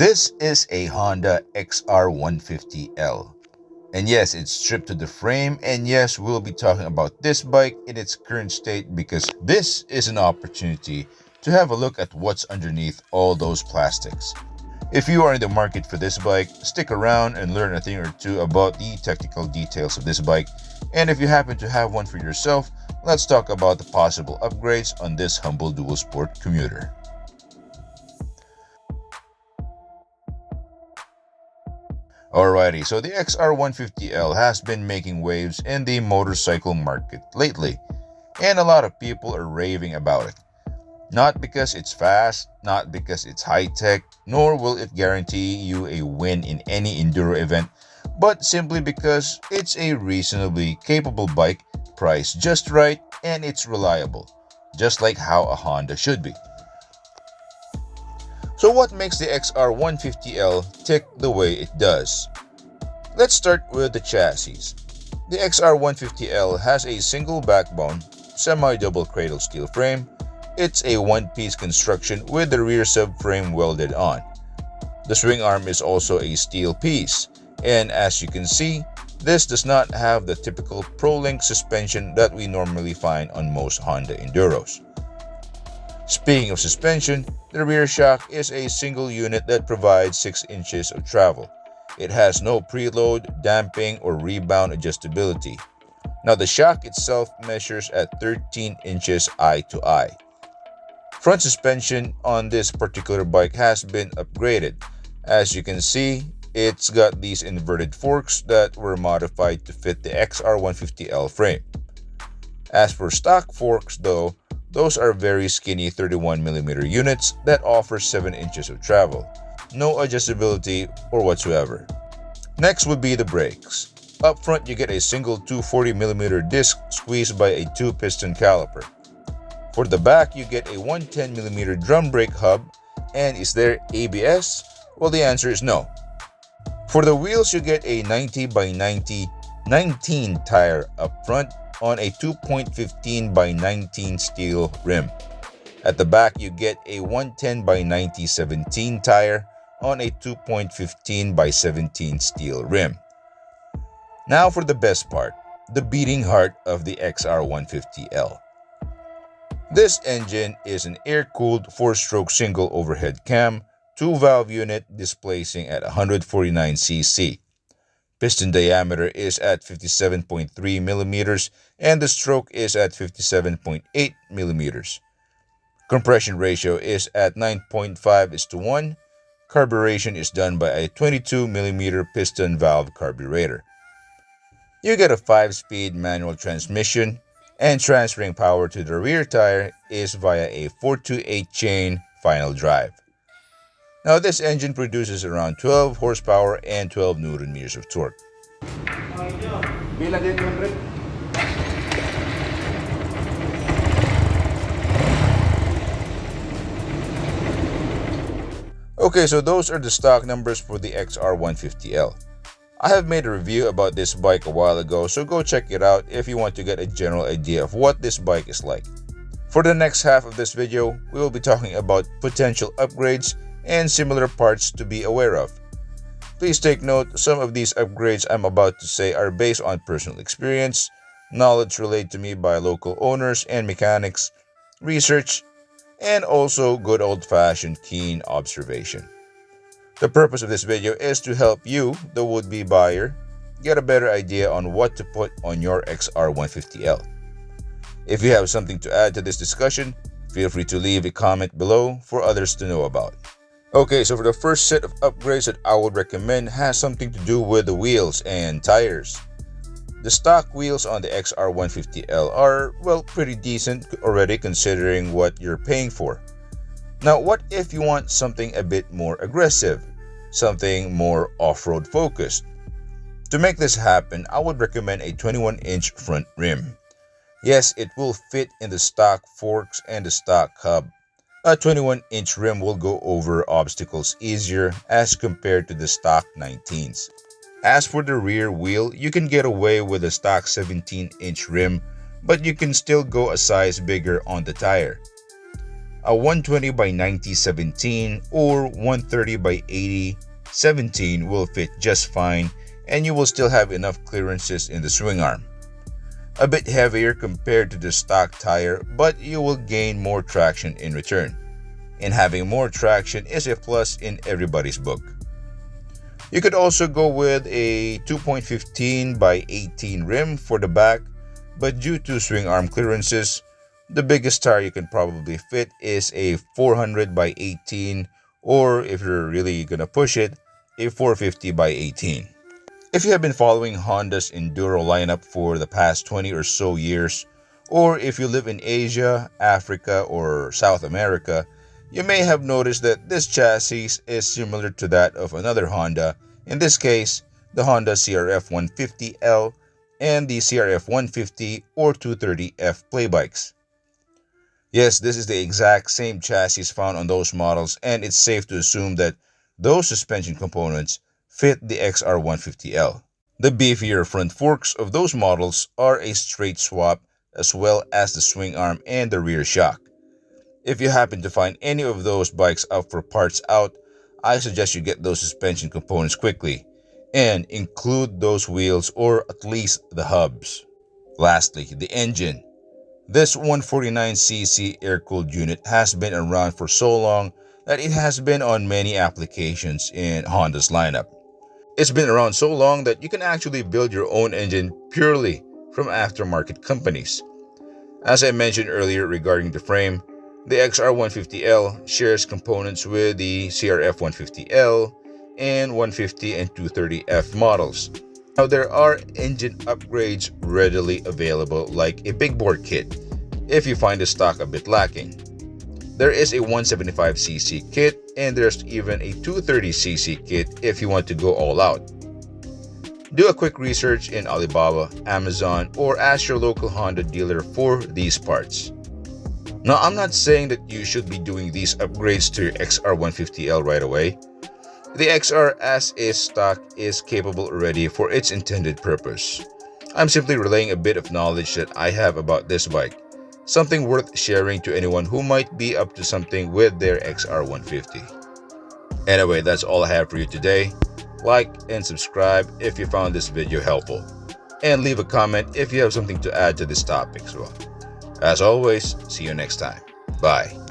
This is a Honda XR150L. And yes, it's stripped to the frame, and yes, we'll be talking about this bike in its current state because this is an opportunity to have a look at what's underneath all those plastics. If you are in the market for this bike, stick around and learn a thing or two about the technical details of this bike. And if you happen to have one for yourself, let's talk about the possible upgrades on this humble dual sport commuter. Alrighty, so the XR150L has been making waves in the motorcycle market lately, and a lot of people are raving about it. Not because it's fast, not because it's high-tech, nor will it guarantee you a win in any enduro event, but simply because it's a reasonably capable bike, priced just right, and it's reliable, just like how a Honda should be. So what makes the XR150L tick the way it does? Let's start with the chassis. The XR150L has a single backbone, semi-double cradle steel frame. It's a one-piece construction with the rear subframe welded on. The swing arm is also a steel piece, and as you can see, this does not have the typical Pro-Link suspension that we normally find on most Honda Enduros. Speaking of suspension, the rear shock is a single unit that provides 6 inches of travel. It has no preload, damping, or rebound adjustability. Now the shock itself measures at 13 inches eye to eye. Front suspension on this particular bike has been upgraded. As you can see, it's got these inverted forks that were modified to fit the XR150L frame. As for stock forks though, those are very skinny 31mm units that offer 7 inches of travel. No adjustability or whatsoever. Next would be the brakes. Up front you get a single 240mm disc squeezed by a 2-piston caliper. For the back you get a 110mm drum brake hub, and is there ABS? Well, the answer is no. For the wheels you get a 90x90 19 tire up front on a 2.15x19 steel rim. At the back you get a 110x90 17 tire on a 2.15x17 steel rim. Now for the best part, the beating heart of the XR150L. This engine is an air-cooled 4-stroke single overhead cam, 2-valve unit displacing at 149cc. Piston diameter is at 57.3mm and the stroke is at 57.8mm. Compression ratio is at 9.5:1. Carburation is done by a 22mm piston valve carburetor. You get a 5-speed manual transmission, and transferring power to the rear tire is via a 428 chain final drive. Now this engine produces around 12 horsepower and 12 Nm of torque. Okay, so those are the stock numbers for the XR150L. I have made a review about this bike a while ago, so go check it out if you want to get a general idea of what this bike is like. For the next half of this video, we will be talking about potential upgrades and similar parts to be aware of. Please take note, some of these upgrades I'm about to say are based on personal experience, knowledge relayed to me by local owners and mechanics, research, and also good old-fashioned keen observation. The purpose of this video is to help you, the would-be buyer, get a better idea on what to put on your XR150L. If you have something to add to this discussion, feel free to leave a comment below for others to know about. Okay, so for the first set of upgrades that I would recommend has something to do with the wheels and tires. The stock wheels on the XR150L are, well, pretty decent already considering what you're paying for. Now, what if you want something a bit more aggressive, something more off-road focused? To make this happen, I would recommend a 21-inch front rim. Yes, it will fit in the stock forks and the stock hub. A 21-inch rim will go over obstacles easier as compared to the stock 19s. As for the rear wheel, you can get away with a stock 17-inch rim, but you can still go a size bigger on the tire. A 120 by 90 17 or 130 by 80 17 will fit just fine, and you will still have enough clearances in the swing arm. A bit heavier compared to the stock tire, but you will gain more traction in return. And having more traction is a plus in everybody's book. You could also go with a 2.15 by 18 rim for the back, but due to swing arm clearances, the biggest tire you can probably fit is a 400 by 18, or if you're really gonna push it, a 450 by 18. If you have been following Honda's Enduro lineup for the past 20 or so years, or if you live in Asia, Africa, or South America, you may have noticed that this chassis is similar to that of another Honda, in this case, the Honda CRF150L and the CRF150 or 230F playbikes. Yes, this is the exact same chassis found on those models, and it's safe to assume that those suspension components fit the XR150L. The beefier front forks of those models are a straight swap, as well as the swing arm and the rear shock. If you happen to find any of those bikes up for parts out, I suggest you get those suspension components quickly and include those wheels or at least the hubs. Lastly, the engine. This 149cc air-cooled unit has been around for so long that it has been on many applications in Honda's lineup. It's been around so long that you can actually build your own engine purely from aftermarket companies. As I mentioned earlier regarding the frame, the XR150L shares components with the CRF150L and 150 and 230F models. Now there are engine upgrades readily available, like a big bore kit if you find the stock a bit lacking. There is a 175cc kit, and there's even a 230cc kit if you want to go all out. Do a quick research in Alibaba, Amazon, or ask your local Honda dealer for these parts. Now, I'm not saying that you should be doing these upgrades to your XR150L right away. The XR as is stock is capable already for its intended purpose. I'm simply relaying a bit of knowledge that I have about this bike, something worth sharing to anyone who might be up to something with their XR150. Anyway, that's all I have for you today. Like and subscribe if you found this video helpful, and leave a comment if you have something to add to this topic as well. As always, see you next time. Bye.